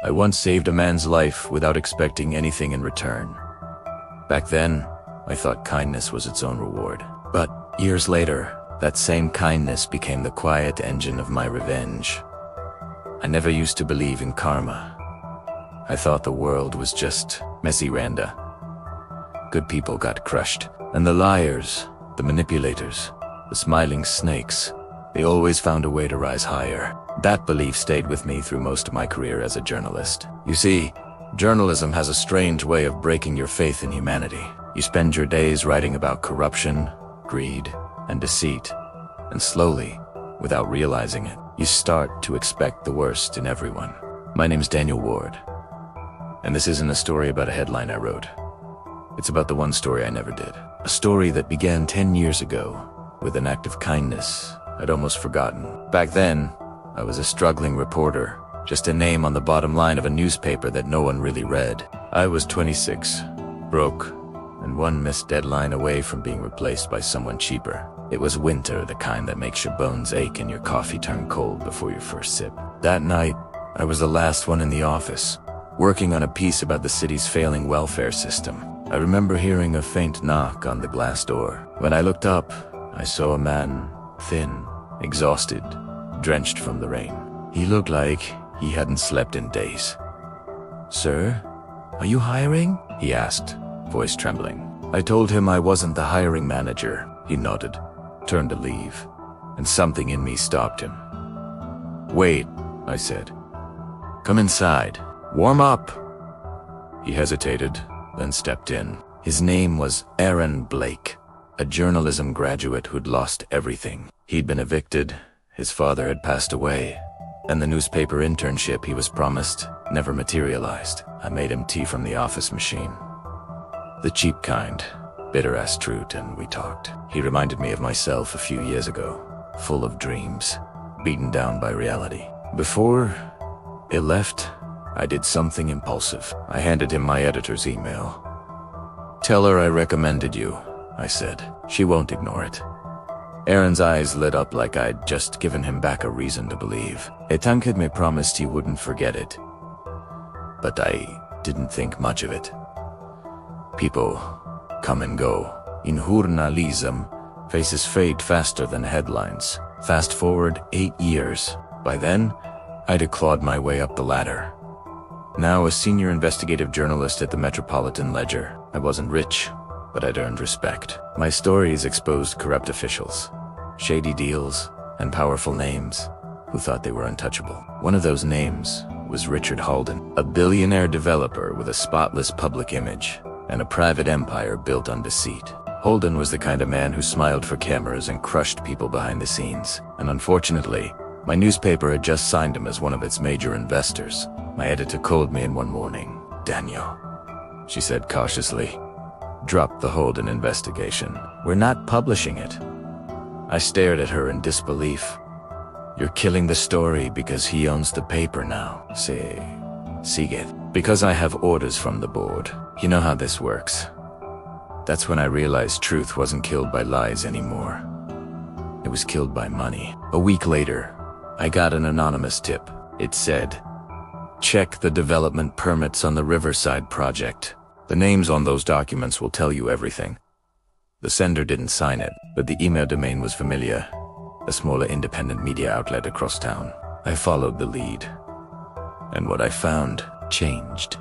I once saved a man's life without expecting anything in return. Back then, I thought kindness was its own reward. But years later, that same kindness became the quiet engine of my revenge. I never used to believe in karma. I thought the world was just messy randa. Good people got crushed, and the liars, the manipulators, the smiling snakes, they always found a way to rise higher. That belief stayed with me through most of my career as a journalist. You see, journalism has a strange way of breaking your faith in humanity. You spend your days writing about corruption, greed, and deceit, and slowly, without realizing it, you start to expect the worst in everyone. My name's Daniel Ward, and this isn't a story about a headline I wrote. It's about the one story I never did. A story that began 10 years ago with an act of kindness I'd almost forgotten. Back then, I was a struggling reporter, just a name on the bottom line of a newspaper that no one really read. I was 26, broke, and one missed deadline away from being replaced by someone cheaper. It was winter, the kind that makes your bones ache and your coffee turn cold before your first sip. That night, I was the last one in the office, working on a piece about the city's failing welfare system. I remember hearing a faint knock on the glass door. When I looked up, I saw a man, thin, exhausted, drenched from the rain. He looked like he hadn't slept in days. "Sir, are you hiring?" he asked, voice trembling. I told him I wasn't the hiring manager. He nodded, turned to leave, and something in me stopped him. "Wait," I said. "Come inside. Warm up." He hesitated, then stepped in. His name was Aaron Blake, a journalism graduate who'd lost everything. He'd been evicted, his father had passed away, and the newspaper internship he was promised never materialized. I made him tea from the office machine. The cheap kind, bitter as truth, and we talked. He reminded me of myself a few years ago, full of dreams, beaten down by reality. Before it left, I did something impulsive. I handed him my editor's email. "Tell her I recommended you," I said. "She won't ignore it." Aaron's eyes lit up like I'd just given him back a reason to believe. Etanked me promised he wouldn't forget it. But I didn't think much of it. People come and go. In journalism, faces fade faster than headlines. Fast forward 8 years. By then, I'd clawed my way up the ladder. Now a senior investigative journalist at the Metropolitan Ledger. I wasn't rich, but I'd earned respect. My stories exposed corrupt officials, shady deals, and powerful names who thought they were untouchable. One of those names was Richard Halden, a billionaire developer with a spotless public image and a private empire built on deceit. Holden was the kind of man who smiled for cameras and crushed people behind the scenes. And unfortunately, my newspaper had just signed him as one of its major investors. My editor called me in one morning. "Daniel," she said cautiously, "drop the Holden investigation. We're not publishing it." I stared at her in disbelief. "You're killing the story because he owns the paper now." Siget. "Because I have orders from the board. You know how this works." That's when I realized truth wasn't killed by lies anymore. It was killed by money. A week later, I got an anonymous tip. It said, "Check the development permits on the Riverside project. The names on those documents will tell you everything." The sender didn't sign it, but the email domain was familiar, a smaller independent media outlet across town. I followed the lead, and what I found changed.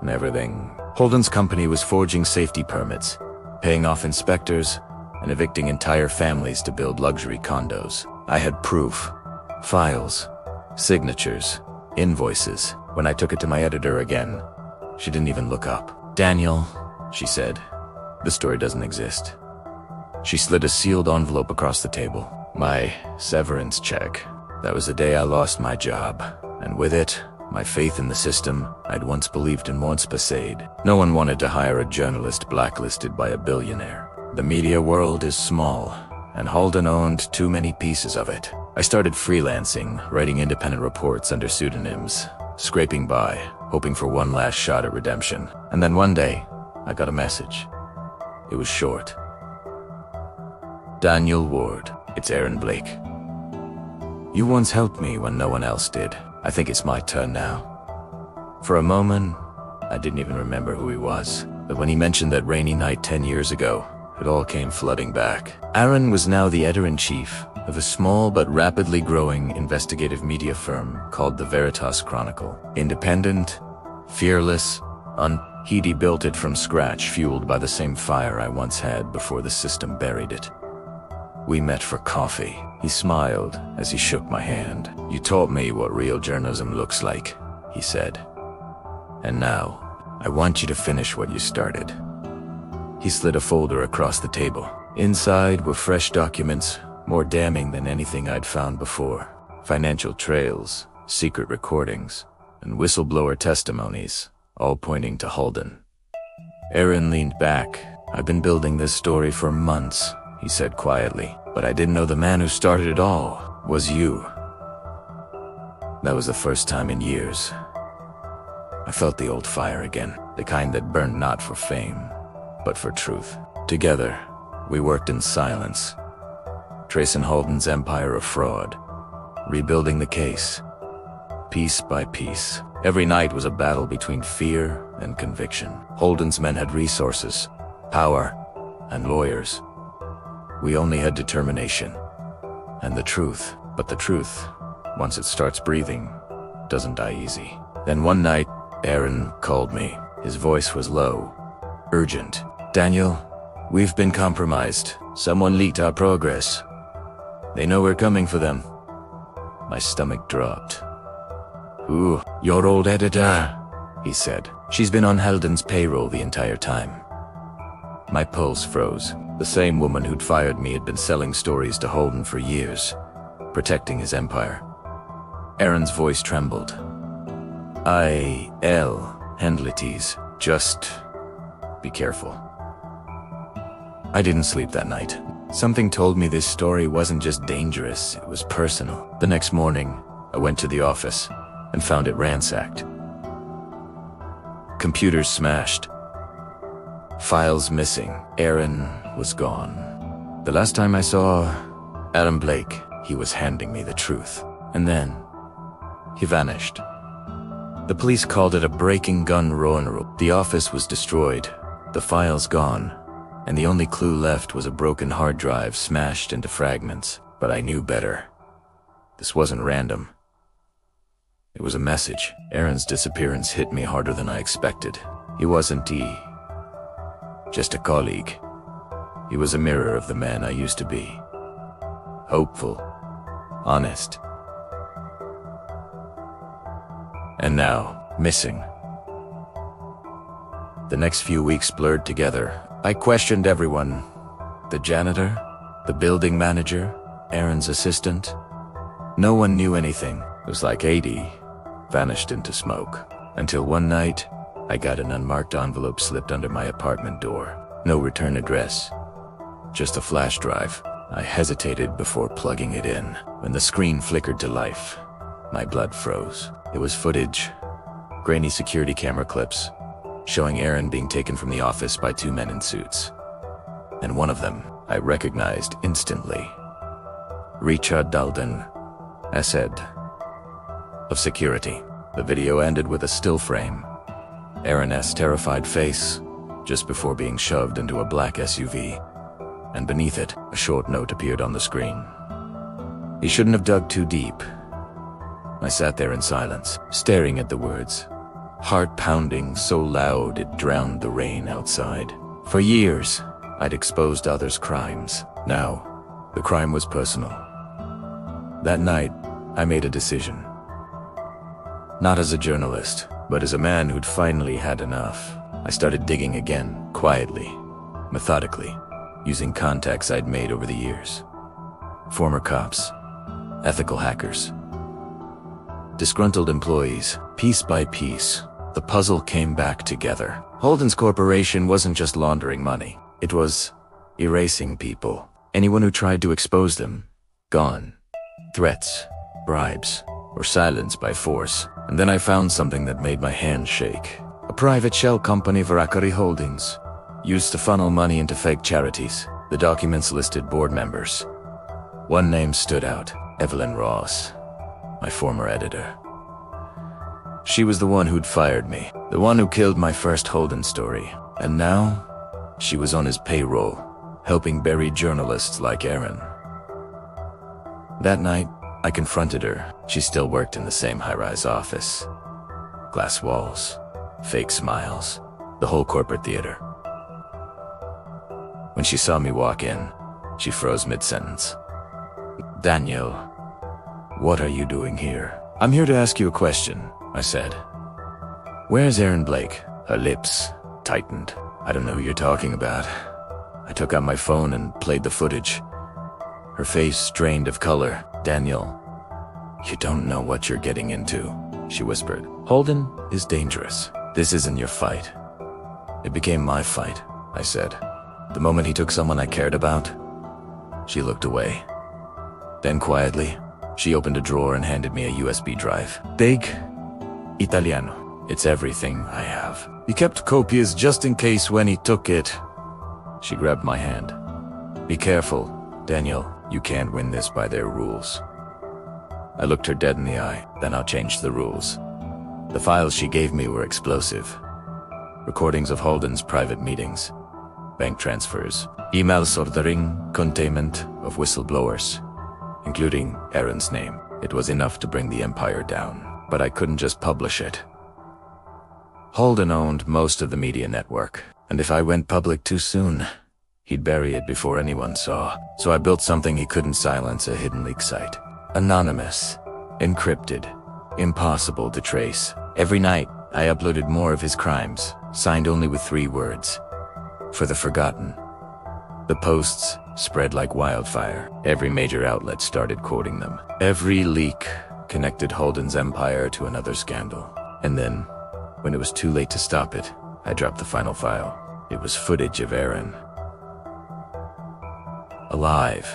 And everything. Holden's company was forging safety permits, paying off inspectors, and evicting entire families to build luxury condos. I had proof, files, signatures, invoices. When I took it to my editor again, she didn't even look up. "Daniel," she said, "the story doesn't exist." She slid a sealed envelope across the table. My severance check. That was the day I lost my job, and with it, my faith in the system I'd once believed in once passed. No one wanted to hire a journalist blacklisted by a billionaire. The media world is small, and Holden owned too many pieces of it. I started freelancing, writing independent reports under pseudonyms, scraping by, hoping for one last shot at redemption. And then one day, I got a message. It was short. "Daniel Ward, it's Aaron Blake. You once helped me when no one else did. I think it's my turn now. For a moment, I didn't even remember who he was. But when he mentioned that rainy night 10 years ago, it all came flooding back. Aaron was now the editor-in-chief of a small but rapidly growing investigative media firm called the Veritas Chronicle. Independent, fearless, he built it from scratch, fueled by the same fire I once had before the system buried it. We met for coffee. He smiled as he shook my hand. "You taught me what real journalism looks like," he said. "And now, I want you to finish what you started." He slid a folder across the table. Inside were fresh documents, more damning than anything I'd found before. Financial trails, secret recordings, and whistleblower testimonies, all pointing to Holden. Aaron leaned back. "I've been building this story for months," he said quietly, "but I didn't know the man who started it all was you." That was the first time in years. I felt the old fire again, the kind that burned not for fame, but for truth. Together, we worked in silence, tracing Holden's empire of fraud, rebuilding the case, piece by piece. Every night was a battle between fear and conviction. Holden's men had resources, power, and lawyers. We only had determination and the truth. But the truth, once it starts breathing, doesn't die easy. Then one night, Aaron called me. His voice was low, urgent. "Daniel, we've been compromised. Someone leaked our progress. They know we're coming for them." My stomach dropped. "Who? Your old editor?" he said. "She's been on Holden's payroll the entire time." My pulse froze. The same woman who'd fired me had been selling stories to Holden for years, protecting his empire. Aaron's voice trembled. Handlities. Just be careful." I didn't sleep that night. Something told me this story wasn't just dangerous, it was personal. The next morning, I went to the office and found it ransacked. Computers smashed. Files missing. Aaron was gone. The last time I saw Adam Blake, he was handing me the truth. And then, he vanished. The police called it a breaking gun roll. The office was destroyed, the files gone, and the only clue left was a broken hard drive smashed into fragments. But I knew better. This wasn't random. It was a message. Aaron's disappearance hit me harder than I expected. He wasn't just a colleague. He was a mirror of the man I used to be. Hopeful, honest. And now, missing. The next few weeks blurred together. I questioned everyone. The janitor, the building manager, Aaron's assistant. No one knew anything. It was like 80 vanished into smoke. Until one night, I got an unmarked envelope slipped under my apartment door. No return address, just a flash drive. I hesitated before plugging it in. When the screen flickered to life, my blood froze. It was footage, grainy security camera clips, showing Aaron being taken from the office by two men in suits. And one of them I recognized instantly. Richard Dalton, head of security. The video ended with a still frame. Aaron's terrified face, just before being shoved into a black SUV. And beneath it, a short note appeared on the screen. "He shouldn't have dug too deep." I sat there in silence, staring at the words, heart pounding so loud it drowned the rain outside. For years, I'd exposed others' crimes. Now, the crime was personal. That night, I made a decision. Not as a journalist, but as a man who'd finally had enough. I started digging again, quietly, methodically, using contacts I'd made over the years. Former cops, ethical hackers, disgruntled employees. Piece by piece, the puzzle came back together. Holden's corporation wasn't just laundering money. It was erasing people. Anyone who tried to expose them, gone. Threats, bribes, or silence by force. And then I found something that made my hands shake. A private shell company, Varakari Holdings, used to funnel money into fake charities. The documents listed board members. One name stood out, Evelyn Ross, my former editor. She was the one who'd fired me, the one who killed my first Holden story. And now, she was on his payroll, helping bury journalists like Aaron. That night, I confronted her. She still worked in the same high-rise office. Glass walls, fake smiles, the whole corporate theater. When she saw me walk in, she froze mid-sentence. "Daniel, what are you doing here?" "I'm here to ask you a question," I said. "Where's Aaron Blake?" Her lips tightened. "I don't know who you're talking about." I took out my phone and played the footage. Her face drained of color. "Daniel, you don't know what you're getting into," she whispered. "Holden is dangerous. This isn't your fight." "It became my fight," I said. "The moment he took someone I cared about." She looked away. Then quietly, she opened a drawer and handed me a USB drive. "Big Italiano. It's everything I have. He kept copies just in case when he took it." She grabbed my hand. "Be careful, Daniel. You can't win this by their rules." I looked her dead in the eye. "Then I'll change the rules." The files she gave me were explosive. Recordings of Holden's private meetings, bank transfers, emails ordering containment of whistleblowers, including Aaron's name. It was enough to bring the empire down, but I couldn't just publish it. Holden owned most of the media network, and if I went public too soon, he'd bury it before anyone saw. So I built something he couldn't silence, a hidden leak site. Anonymous, encrypted, impossible to trace. Every night, I uploaded more of his crimes, signed only with 3 words. "For the forgotten." The posts spread like wildfire. Every major outlet started quoting them. Every leak connected Holden's empire to another scandal. And then, when it was too late to stop it, I dropped the final file. It was footage of Aaron. Alive.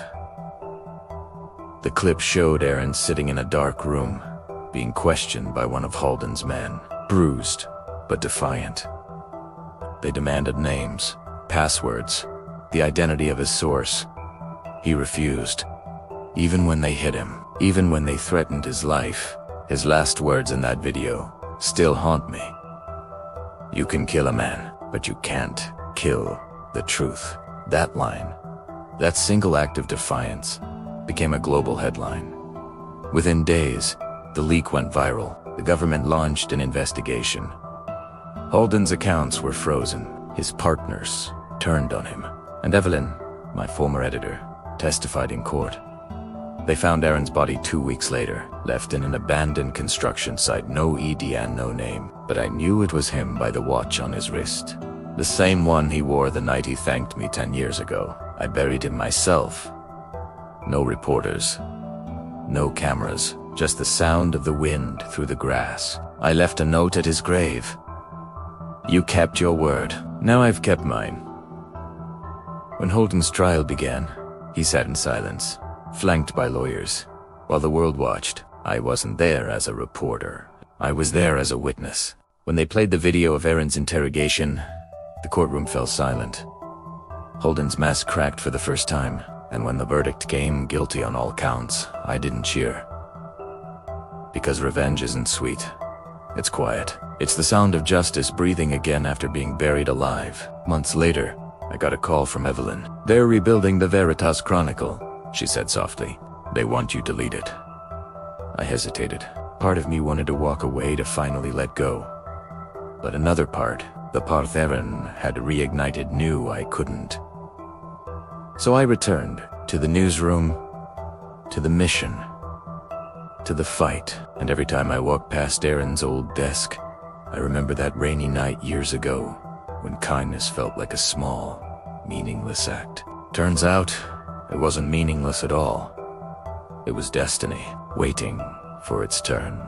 The clip showed Aaron sitting in a dark room, being questioned by one of Holden's men, bruised but defiant. They demanded names, passwords, the identity of his source. He refused. Even when they hit him, even when they threatened his life, his last words in that video still haunt me. "You can kill a man, but you can't kill the truth." That line, that single act of defiance, became a global headline. Within days, the leak went viral. The government launched an investigation. Holden's accounts were frozen. His partners turned on him. And Evelyn, my former editor, testified in court. They found Aaron's body 2 weeks later, left in an abandoned construction site, no ED and no name. But I knew it was him by the watch on his wrist. The same one he wore the night he thanked me 10 years ago. I buried him myself. No reporters, no cameras, just the sound of the wind through the grass. I left a note at his grave. "You kept your word. Now I've kept mine." When Holden's trial began, he sat in silence, flanked by lawyers. While the world watched, I wasn't there as a reporter. I was there as a witness. When they played the video of Aaron's interrogation, the courtroom fell silent. Holden's mask cracked for the first time, and when the verdict came, guilty on all counts, I didn't cheer. Because revenge isn't sweet. It's quiet. It's the sound of justice breathing again after being buried alive. Months later, I got a call from Evelyn. "They're rebuilding the Veritas Chronicle," she said softly. "They want you to lead it." I hesitated. Part of me wanted to walk away to finally let go. But another part, the part Aaron had reignited, knew I couldn't. So I returned to the newsroom, to the mission, to the fight. And every time I walked past Aaron's old desk, I remember that rainy night years ago when kindness felt like a small, meaningless act. Turns out, it wasn't meaningless at all. It was destiny, waiting for its turn.